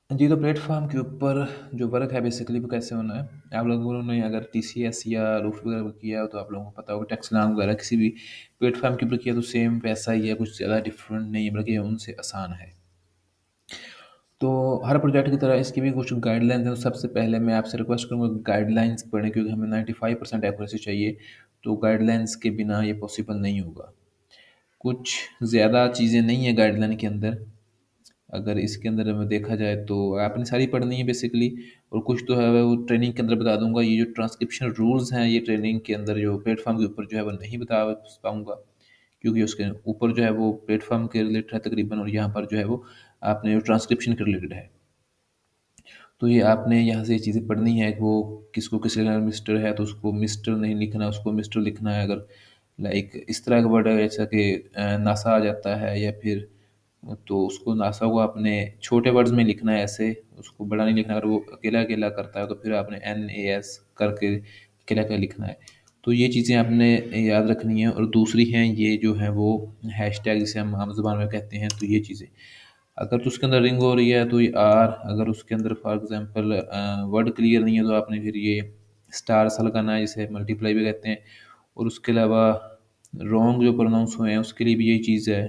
जी, तो प्लेटफ़ॉर्म के ऊपर जो वर्क है बेसिकली वो कैसे होना है, आप लोगों ने अगर टीसीएस या रूफ़ वगैरह किया हो तो आप लोगों को पता होगा टेक्सलान वगैरह किसी भी प्लेटफ़ॉर्म के ऊपर किया तो सेम वैसा ही है, कुछ ज़्यादा डिफरेंट नहीं है बल्कि उनसे आसान है। तो हर प्रोजेक्ट की तरह इसकी भी कुछ गाइडलाइंस हैं, तो सबसे पहले मैं आपसे रिक्वेस्ट करूँगा गाइडलाइंस पढ़ें क्योंकि हमें 95% एक्यूरेसी चाहिए, तो गाइडलाइंस के बिना ये पॉसिबल नहीं होगा। कुछ ज़्यादा चीज़ें नहीं हैं गाइडलाइन के अंदर, अगर इसके अंदर में देखा जाए तो आपने सारी पढ़नी है बेसिकली और कुछ तो है वो ट्रेनिंग के अंदर बता दूंगा। ये जो ट्रांसक्रिप्शन रूल्स हैं ये ट्रेनिंग के अंदर जो प्लेटफॉर्म के ऊपर जो है वो नहीं बता पाऊंगा क्योंकि उसके ऊपर जो है वो प्लेटफॉर्म के रिलेटेड है तकरीबन और यहाँ पर जो है वो आपने जो ट्रांसक्रिप्शन के रिलेटेड है। तो ये आपने यहाँ से ये चीज़ें पढ़नी है कि वो किसको किस जगह मिस्टर है तो उसको मिस्टर नहीं लिखना, उसको मिस्टर लिखना है। अगर लाइक इस तरह का वर्ड है जैसा कि नासा आ जाता है या फिर तो उसको नासा को आपने छोटे वर्ड्स में लिखना है ऐसे, उसको बड़ा नहीं लिखना। अगर वो अकेला-अकेला करता है तो फिर आपने NAS करके अकेला-अकेला लिखना है। तो ये चीज़ें आपने याद रखनी है और दूसरी हैं ये जो है वो हैशटैग जिसे हम आम ज़ुबान में कहते हैं, तो ये चीज़ें अगर तो उसके अंदर रिंग हो रही है तो ये आर, अगर उसके अंदर फॉर एग्जांपल वर्ड क्लियर नहीं है तो आपने फिर ये स्टार सा लगाना है जिसे मल्टीप्लाई भी कहते हैं। और उसके अलावा रॉन्ग जो प्रोनाउंस हुए हैं उसके लिए भी यही चीज़ है।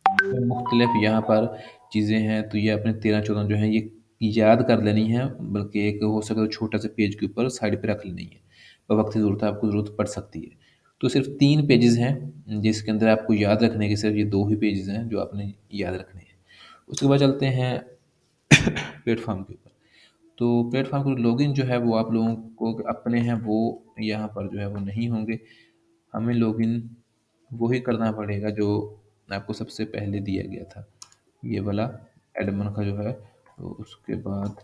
तो मुख्तलिफ यहाँ पर चीज़ें हैं तो ये अपने 13-14 जो हैं ये याद कर लेनी है, बल्कि एक हो सके तो छोटा सा पेज के ऊपर साइड पे रख लेनी है, वक्त की ज़रूरत है आपको ज़रूरत पड़ सकती है। तो सिर्फ 3 पेजेस हैं जिसके अंदर आपको याद रखने के सिर्फ ये 2 ही पेजेस हैं जो आपने याद रखने हैं। उसके बाद चलते हैं प्लेटफॉर्म के ऊपर। तो प्लेटफॉर्म का लॉगिन जो है वो आप लोगों को अपने हैं वो यहाँ पर जो है वो नहीं होंगे। हमें लॉगिन वही करना पड़ेगा जो आपको सबसे पहले दिया गया था, ये वाला एडमिन का जो है। तो उसके बाद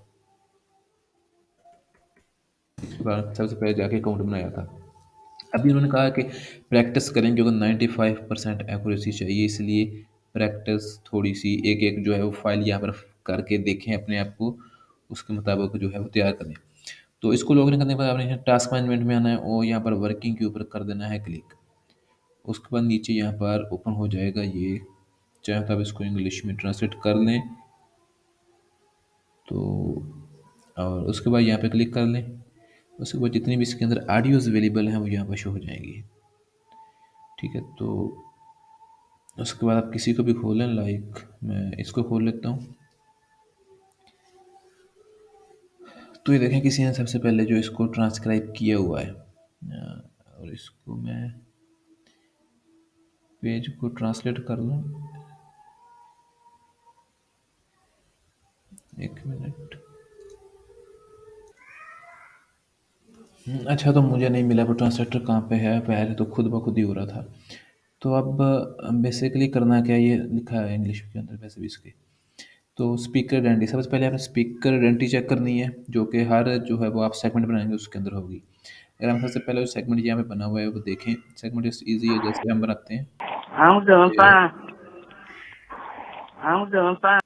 सबसे पहले जाके अकाउंट बनाया था। अभी उन्होंने कहा कि प्रैक्टिस करें क्योंकि 95% एक्यूरेसी चाहिए, इसलिए प्रैक्टिस थोड़ी सी एक एक जो है वो फाइल यहाँ पर करके देखें अपने आप को, उसके मुताबिक जो है वो तैयार करें। तो इसको लॉगिन करने के बाद आपने यहाँ टास्क मैनेजमेंट में आना है और यहाँ पर वर्किंग के ऊपर कर देना है क्लिक। उसके बाद नीचे यहाँ पर ओपन हो जाएगा ये, चाहे तो आप इसको इंग्लिश में ट्रांसलेट कर लें। तो और उसके बाद यहाँ पे क्लिक कर लें। उसके बाद जितनी भी इसके अंदर ऑडियोज़ अवेलेबल हैं वो यहाँ पर शो हो जाएंगी। ठीक है, तो उसके बाद आप किसी को भी खोलें, लाइक मैं इसको खोल लेता हूँ। तो ये देखें किसी ने सबसे पहले जो इसको ट्रांसक्राइब किया हुआ है और इसको मैं पेज को ट्रांसलेट कर लूँ, एक मिनट। अच्छा, तो मुझे नहीं मिला वो ट्रांसलेटर कहाँ पे है, पहले तो खुद ब खुद ही हो रहा था। तो अब बेसिकली करना क्या है, ये लिखा है इंग्लिश के अंदर वैसे भी इसके। तो स्पीकर आइडेंटिटी सबसे पहले आपने स्पीकर आइडेंटिटी चेक करनी है जो कि हर जो है वो आप सेगमेंट बनाएंगे उसके अंदर होगी। अगर हम सबसे पहले जो सेगमेंट यहाँ पे बना हुआ है वो देखें, सेगमेंट इस ईजी है जैसे हम बनाते हैं। I'm doing fine. I'm doing fine.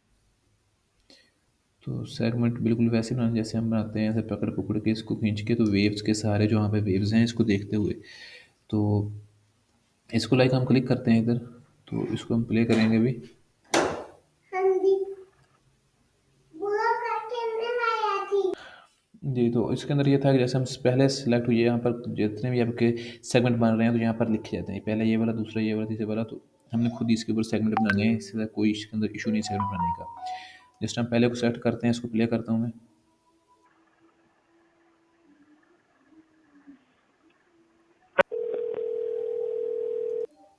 तो सेगमेंट बिल्कुल वैसे बनाना जैसे हम बनाते हैं, ऐसे पकड़ पकड़ के इसको खींच के, तो वेव्स के सहारे जो वहाँ पे वेव्स हैं इसको देखते हुए। तो इसको लाइक हम क्लिक करते हैं इधर, तो इसको हम प्ले करेंगे भी। जी, तो इसके अंदर ये था कि जैसे हम पहले सेलेक्ट हुए यहाँ पर जितने भी आपके सेगमेंट बन रहे हैं तो यहाँ पर लिखे जाते हैं, पहले ये वाला, दूसरा ये वाला, तीसरा वाला। तो हमने खुद ही इसके ऊपर सेगमेंट बनाने हैं, इससे कोई इसके अंदर इशू नहीं सेगमेंट बनाने का। जस्ट हम पहले को सेलेक्ट करते हैं, इसको प्ले करता हूँ मैं।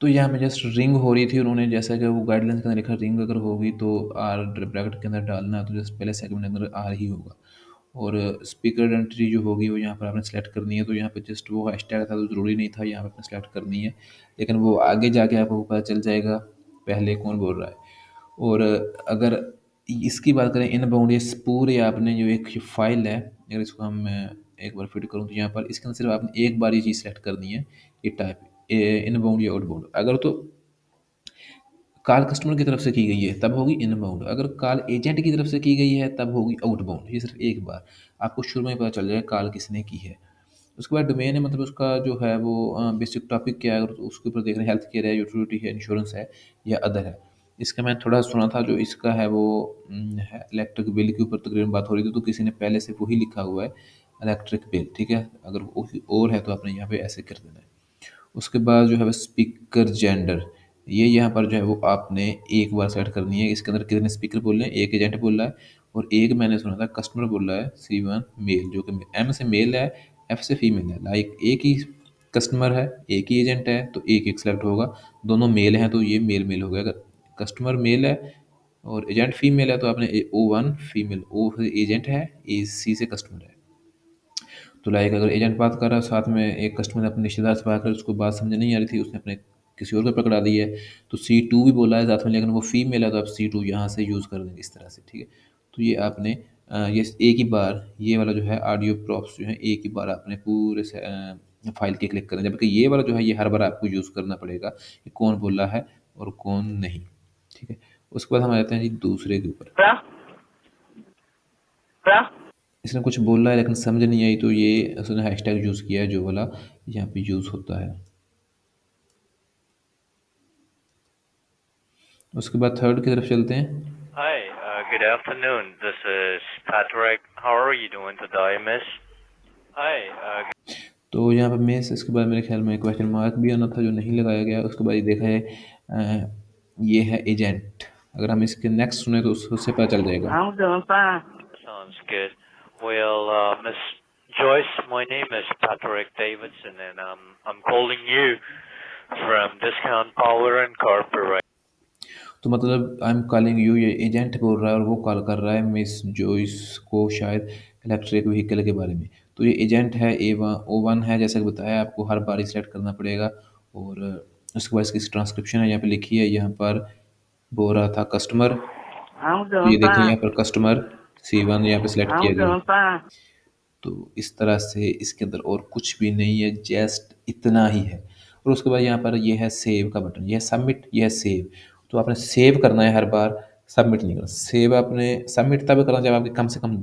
तो यहाँ पे जस्ट रिंग हो रही थी, उन्होंने जैसा कि वो गाइडलाइंस के अंदर लिखा रिंग अगर होगी तो आर ब्रैकेट के अंदर डालना है, तो जस्ट पहले सेगमेंट के अंदर आर ही होगा। और स्पीकर आइडेंटिटी जो होगी वो यहाँ पर आपने सेलेक्ट करनी है, तो यहाँ पे जस्ट वो हैशटैग था तो ज़रूरी नहीं था यहाँ पे आपने सेलेक्ट करनी है, लेकिन वो आगे जाके आपको पता चल जाएगा पहले कौन बोल रहा है। और अगर इसकी बात करें इनबाउंड, ये पूरे आपने जो एक फाइल है, अगर इसको हम एक बार फिट करूँ तो यहाँ पर इसके अंदर सिर्फ आपने एक बार ये चीज़ सेलेक्ट करनी है, ये टाइप इनबाउंड या आउटबाउंड। अगर तो कॉल कस्टमर की तरफ से की गई है तब होगी इनबाउंड, अगर कॉल एजेंट की तरफ से की गई है तब होगी आउटबाउंड। ये सिर्फ एक बार आपको शुरू में पता चल जाएगा कॉल किसने की है। उसके बाद डोमेन है, मतलब उसका जो है वो बेसिक टॉपिक क्या है, अगर तो उसके ऊपर देख रहे हैं हेल्थ केयर है, यूटिलिटी है, इंश्योरेंस है या अदर है। इसका मैं थोड़ा सुना था जो इसका है वो है इलेक्ट्रिक बिल के ऊपर तकरीबन बात हो रही थी, तो किसी ने पहले से वही लिखा हुआ है इलेक्ट्रिक बिल, ठीक है? अगर वही और है तो आपने यहाँ पे ऐसे कर देना है। उसके बाद जो है वो स्पीकर जेंडर, ये यहाँ पर जो है वो आपने एक बार सेट करनी है। इसके अंदर कितने स्पीकर बोल रहे हैं, एक एजेंट बोल रहा है और एक मैंने सुना था कस्टमर बोल रहा है C1 मेल, जो कि एम से मेल है, एफ से फीमेल है। लाइक एक ही कस्टमर है, एक ही एजेंट है, तो एक एक सेलेक्ट होगा। दोनों मेल हैं तो ये मेल मेल हो गया। अगर कस्टमर मेल है और एजेंट फीमेल है तो आपने O1 फीमेल, O से एजेंट है, ए सी से कस्टमर है। तो लाइक अगर एजेंट बात कर रहा है, साथ में एक कस्टमर ने अपने रिश्तेदार से बात कर, उसको बात समझ नहीं आ रही थी, उसने अपने किसी और को पकड़ा दी है, तो C2 भी बोला है साथ में, लेकिन वो फीमेल है तो आप C2 यहाँ से यूज़ कर देंगे इस तरह से, ठीक है? तो ये आपने ये एक ही बार ये वाला जो है ऑडियो प्रॉप्स जो है एक ही बार आपने पूरे से फाइल के क्लिक करना है, जबकि ये वाला जो है ये हर बार आपको यूज़ करना पड़ेगा कि कौन बोल रहा है और कौन नहीं, ठीक है? उसके बाद हम आ जाते हैं जी दूसरे के ऊपर। इसने कुछ बोला है लेकिन समझ नहीं आई, तो ये उसने हैशटैग यूज़ किया है जो वाला यहाँ पे यूज़ होता है। उसके बाद थर्ड की तरफ चलते हैं। Hi, good afternoon. This is Patrick. How are you doing today, miss? Hi, तो यहाँ पे मेस, इसके बाद मेरे ख्याल में क्वेश्चन मार्क भी आना था जो नहीं लगाया गया। उसके बाद ये देखा है ये है एजेंट। अगर हम इसके नेक्स्ट सुने तो उससे पता चल जाएगा। I'm doing fine. sounds good. Well, Miss Joyce, my name is Patrick Davidson, and I'm calling you from Discount Power and Corporate. तो मतलब आई एम कॉलिंग यू, ये एजेंट बोल रहा है और वो कॉल कर रहा है मिस जॉइस को शायद इलेक्ट्रिक व्हीकल के बारे में। तो ये एजेंट है, O1 है, जैसा कि बताया आपको हर बार सिलेक्ट करना पड़ेगा। और उसके बाद इसकी ट्रांसक्रिप्शन है यहाँ पे लिखी है, यहाँ पर बोल रहा था कस्टमर, I'm तो ये doing देखें fine. यहाँ पर कस्टमर C1 यहाँ पे सिलेक्ट किया I'm गया है। doing fine. तो इस तरह से इसके अंदर और कुछ भी नहीं है, जस्ट इतना ही है। और उसके बाद यहाँ पर ये है सेव का बटन, ये है सबमिट, ये है सेव। तो आपने सेव करना है हर बार, सबमिट नहीं करना। सेव आपने सबमिट तब करना जब आपके कम से कम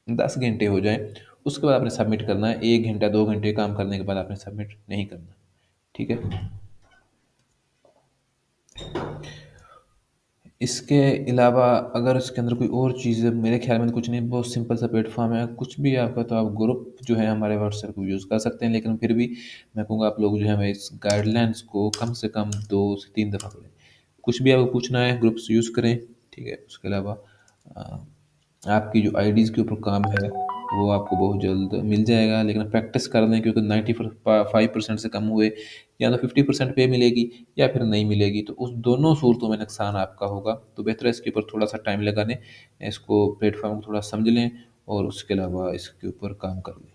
10 घंटे हो जाए, उसके बाद आपने सबमिट करना है। 1 घंटा 2 घंटे काम करने के बाद आपने सबमिट नहीं करना, ठीक है? इसके अलावा अगर इसके अंदर कोई और चीज़ है, मेरे ख्याल में तो कुछ नहीं, बहुत सिंपल सा प्लेटफॉर्म है। कुछ भी आपका तो आप ग्रुप जो है हमारे व्हाट्सएप को यूज़ कर सकते हैं, लेकिन फिर भी मैं कहूँगा आप लोग जो है हमें इस गाइडलाइंस को कम से कम 2 से 3 दफ़ा पढ़ें। कुछ भी आपको पूछना है ग्रुप्स यूज़ करें, ठीक है? उसके अलावा अ, आपकी जो आईडीज़ के ऊपर काम है वो आपको बहुत जल्द मिल जाएगा, लेकिन प्रैक्टिस कर लें, क्योंकि 95% से कम हुए या तो 50% पे मिलेगी या फिर नहीं मिलेगी, तो उस दोनों सूरतों में नुकसान आपका होगा। तो बेहतर है इसके ऊपर थोड़ा सा टाइम लगा लें, इसको प्लेटफॉर्म को थोड़ा समझ लें और उसके अलावा इसके ऊपर काम कर लें।